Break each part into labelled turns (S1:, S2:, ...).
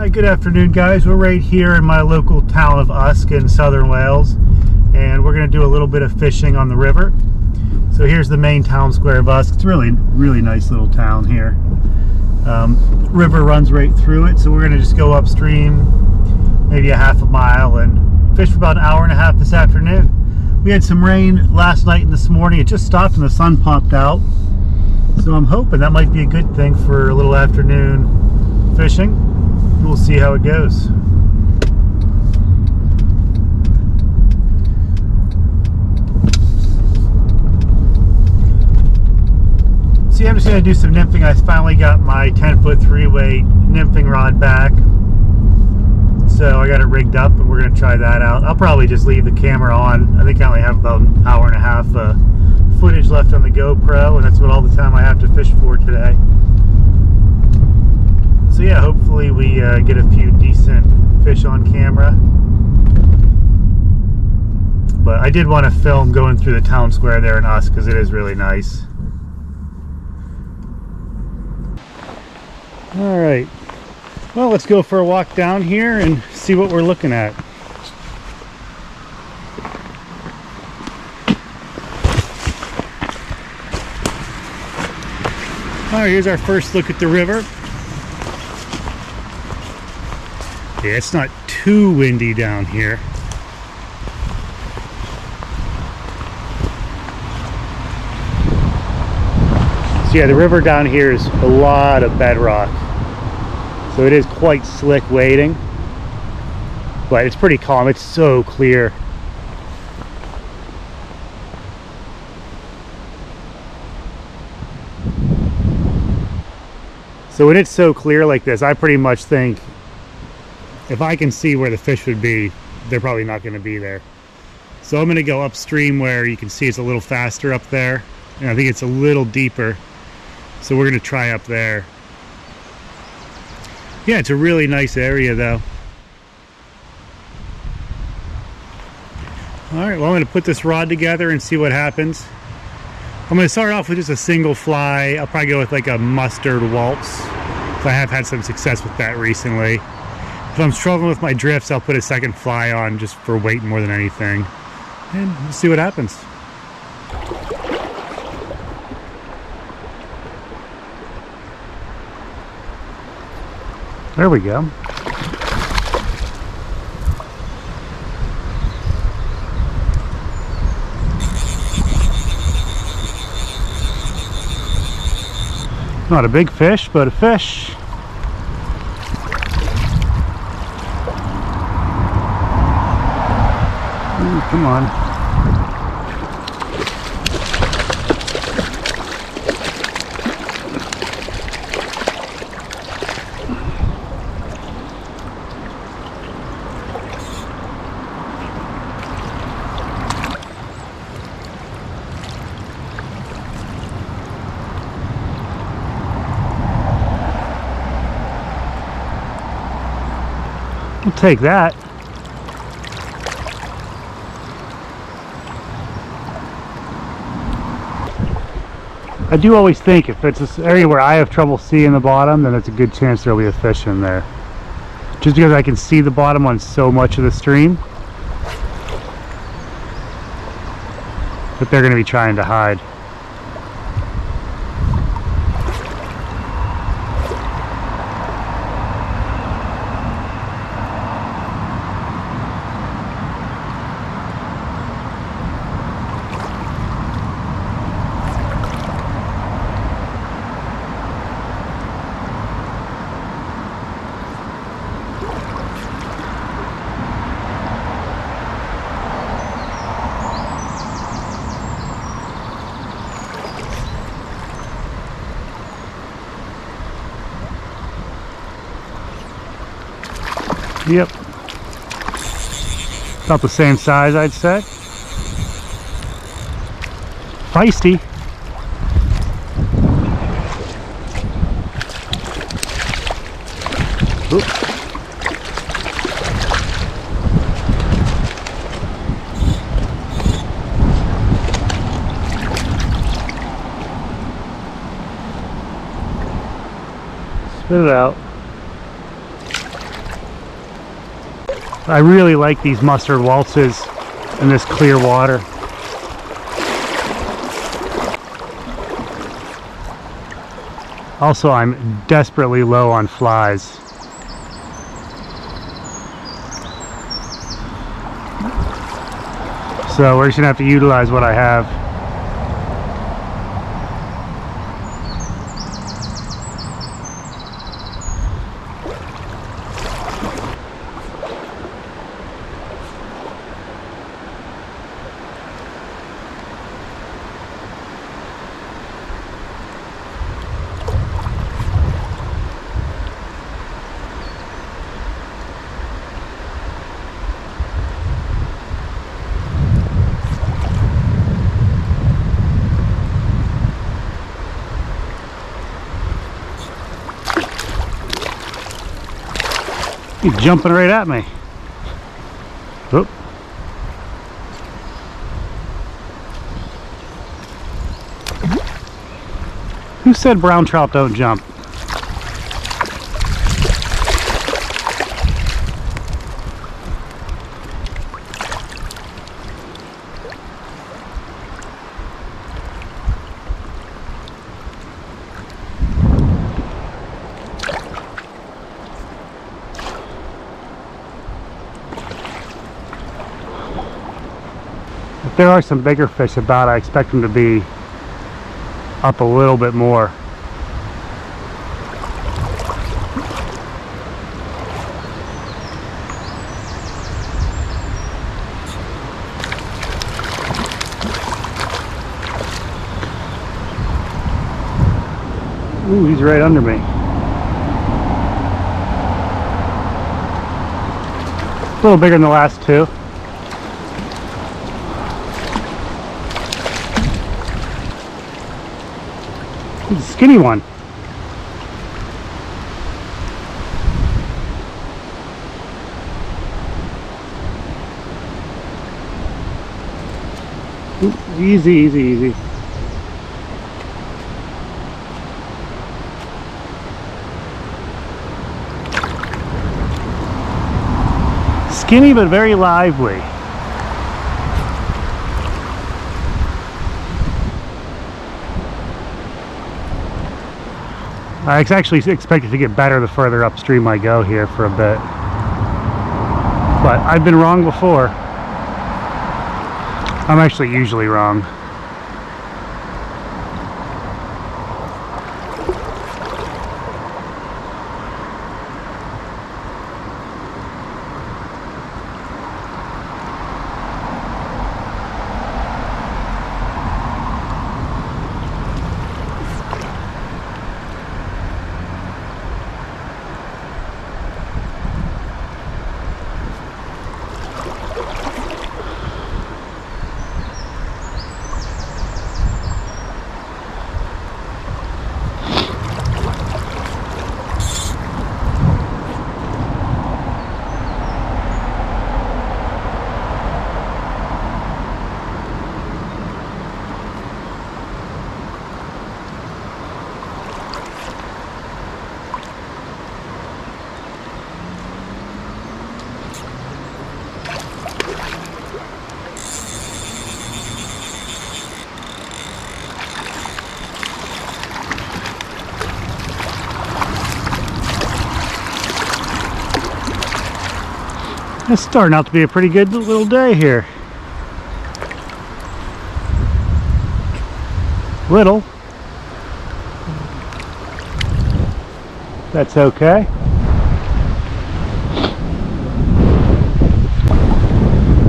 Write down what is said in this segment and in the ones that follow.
S1: Hi, good afternoon, guys. We're right here in my local town of Usk in southern Wales, and we're going to do a little bit of fishing on the river. So here's the main town square of Usk. It's a really nice little town here. River runs right through it, so we're going to just go upstream maybe a half a mile and fish for about an hour and a half this afternoon. We had some rain last night and this morning. It just stopped and the sun popped out, so I'm hoping that might be a good thing for a little afternoon fishing. We'll see how it goes. See, I'm just going to do some nymphing. I finally got my 10-foot 3-weight nymphing rod back, so I got it rigged up and we're going to try that out. I'll probably just leave the camera on. I think I only have about an hour and a half footage left on the GoPro, and that's what all the time I have to fish for today. So yeah, hopefully we get a few decent fish on camera. But I did want to film going through the town square there in Usk because it is really nice. Alright, well, let's go for a walk down here and see what we're looking at. Alright, here's our first look at the river. Yeah, it's not too windy down here. So yeah, the river down here is a lot of bedrock. So it is quite slick wading, but it's pretty calm. It's so clear. So when it's so clear like this, I pretty much think if I can see where the fish would be, they're probably not going to be there. So I'm going to go upstream where you can see it's a little faster up there, and I think it's a little deeper. So we're going to try up there. Yeah, it's a really nice area though. Alright, well, I'm going to put this rod together and see what happens. I'm going to start off with just a single fly. I'll probably go with like a mustard waltz. I have had some success with that recently. If I'm struggling with my drifts, I'll put a second fly on just for weight more than anything. And we'll see what happens. There we go. Not a big fish, but a fish. Ooh, come on. We'll take that. I do always think if it's an area where I have trouble seeing the bottom, then it's a good chance there'll be a fish in there. Just because I can see the bottom on so much of the stream that they're going to be trying to hide. Yep. About the same size, I'd say. Feisty. Oop. Spit it out. I really like these mustard waltzes in this clear water. Also, I'm desperately low on flies. So we're just gonna have to utilize what I have. He's jumping right at me. Oop. Who said brown trout don't jump? If there are some bigger fish about, I expect them to be up a little bit more. Ooh, he's right under me. A little bigger than the last two. He's a skinny one. Ooh, easy, easy, easy. Skinny but very lively. I actually expect it to get better the further upstream I go here for a bit. But I've been wrong before. I'm actually usually wrong. It's starting out to be a pretty good little day here. Little. That's okay.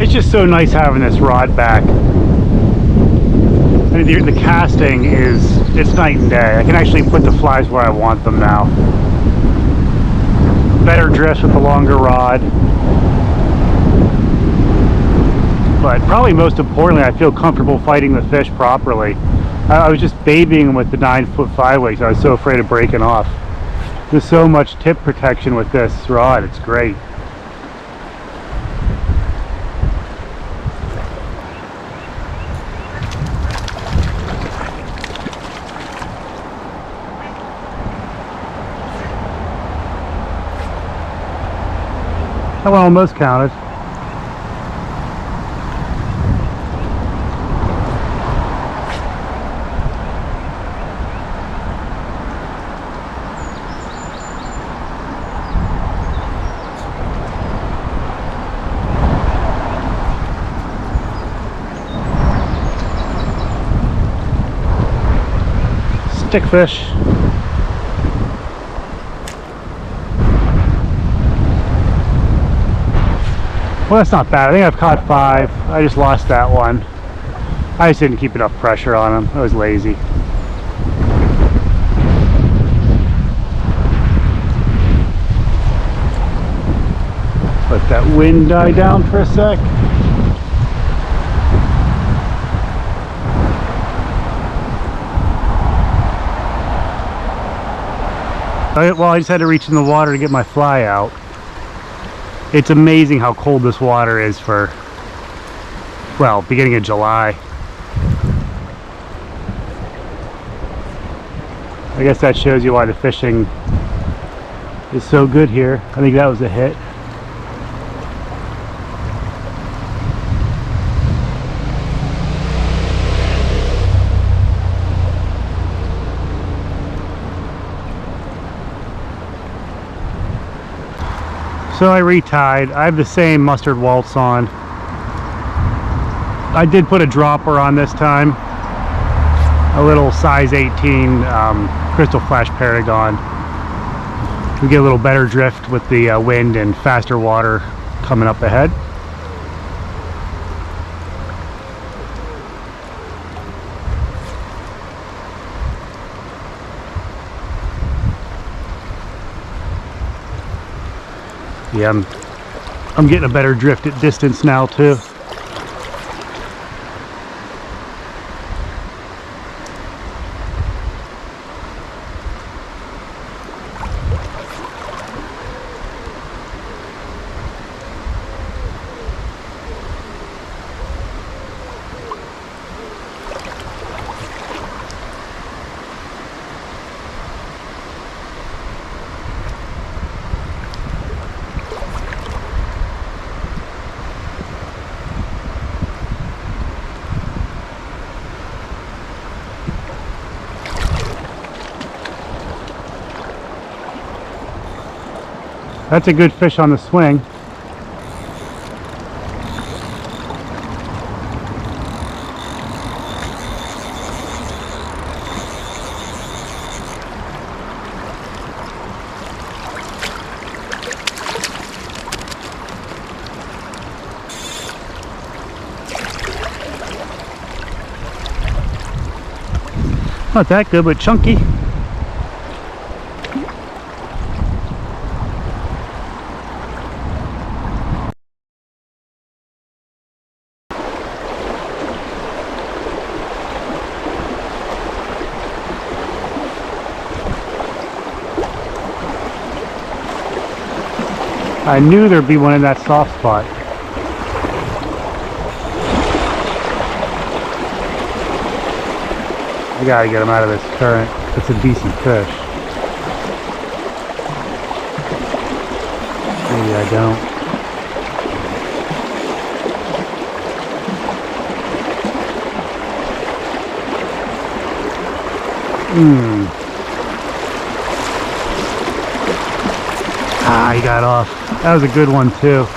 S1: It's just so nice having this rod back. I mean, the casting it's night and day. I can actually put the flies where I want them now. Better drifts with the longer rod. But probably most importantly, I feel comfortable fighting the fish properly. I was just babying them with the 9-foot 5-weights. I was so afraid of breaking off. There's so much tip protection with this rod. It's great. That one almost counted. Stickfish. Well, that's not bad. I think I've caught 5. I just lost that one. I just didn't keep enough pressure on them. I was lazy. Let that wind die down for a sec. Well, I just had to reach in the water to get my fly out. It's amazing how cold this water is for, well, beginning of July. I guess that shows you why the fishing is so good here. I think that was a hit. So I retied. I have the same mustard waltz on. I did put a dropper on this time. A little size 18 crystal flash paragon. We get a little better drift with the wind and faster water coming up ahead. Yeah, I'm getting a better drift at distance now too. That's a good fish on the swing. Not that good, but chunky. I knew there'd be one in that soft spot. I gotta get him out of this current. It's a decent fish. Maybe I don't. Ah, he got off. That was a good one too.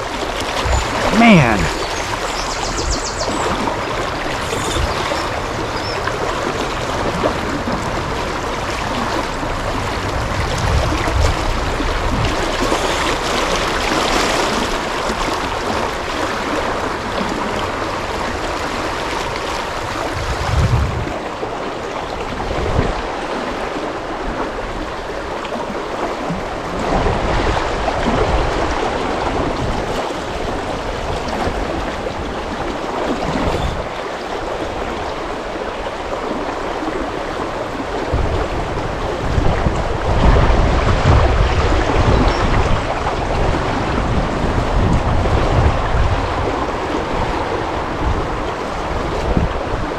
S1: Man.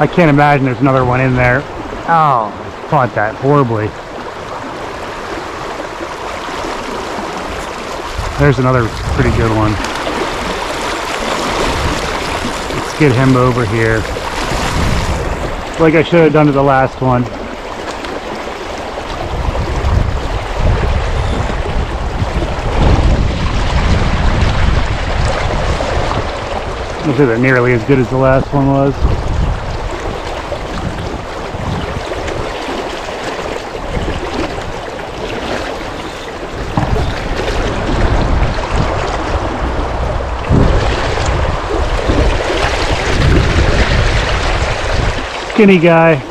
S1: I can't imagine there's another one in there. Oh, I caught that horribly. There's another pretty good one. Let's get him over here. Like I should have done to the last one. I don't think that nearly as good as the last one was. Skinny guy.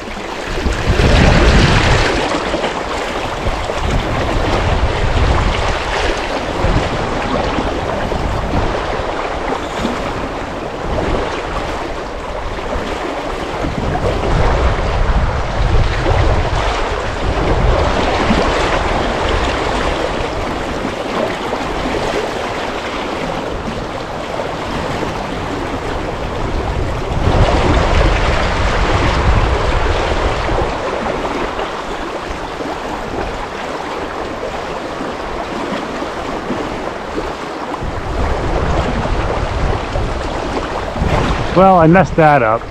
S1: Well, I messed that up.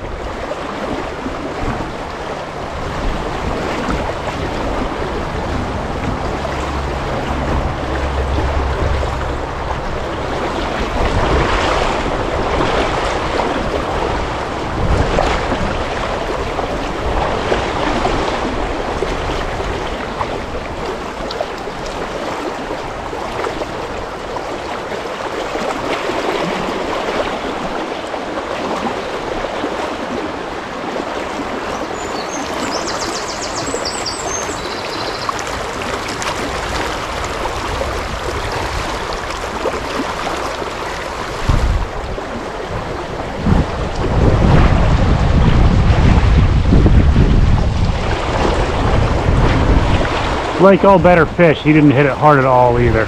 S1: Like all better fish, he didn't hit it hard at all either.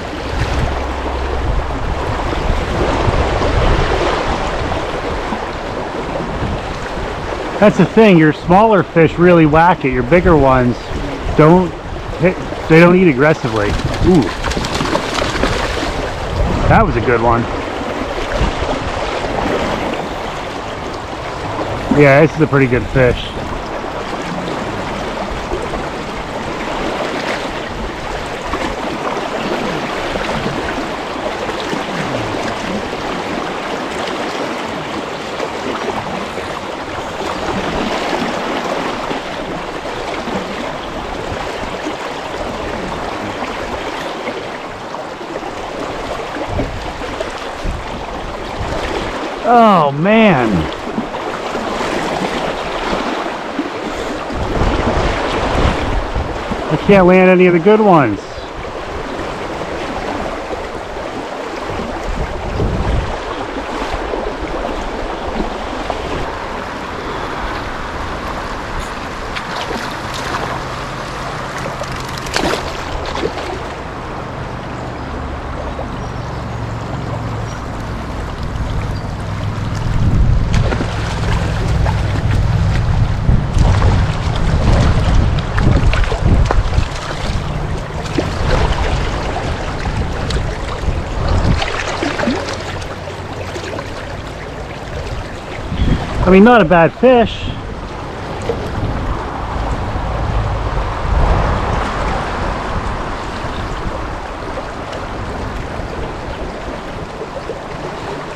S1: That's the thing, your smaller fish really whack it. Your bigger ones don't hit, they don't eat aggressively. Ooh. That was a good one. Yeah, this is a pretty good fish. Oh man. I can't land any of the good ones. I mean, not a bad fish.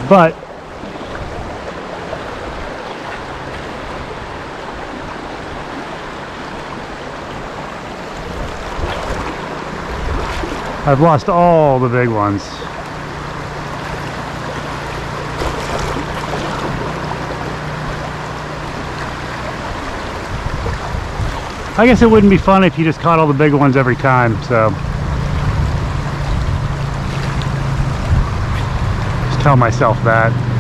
S1: But I've lost all the big ones. I guess it wouldn't be fun if you just caught all the big ones every time, so just tell myself that.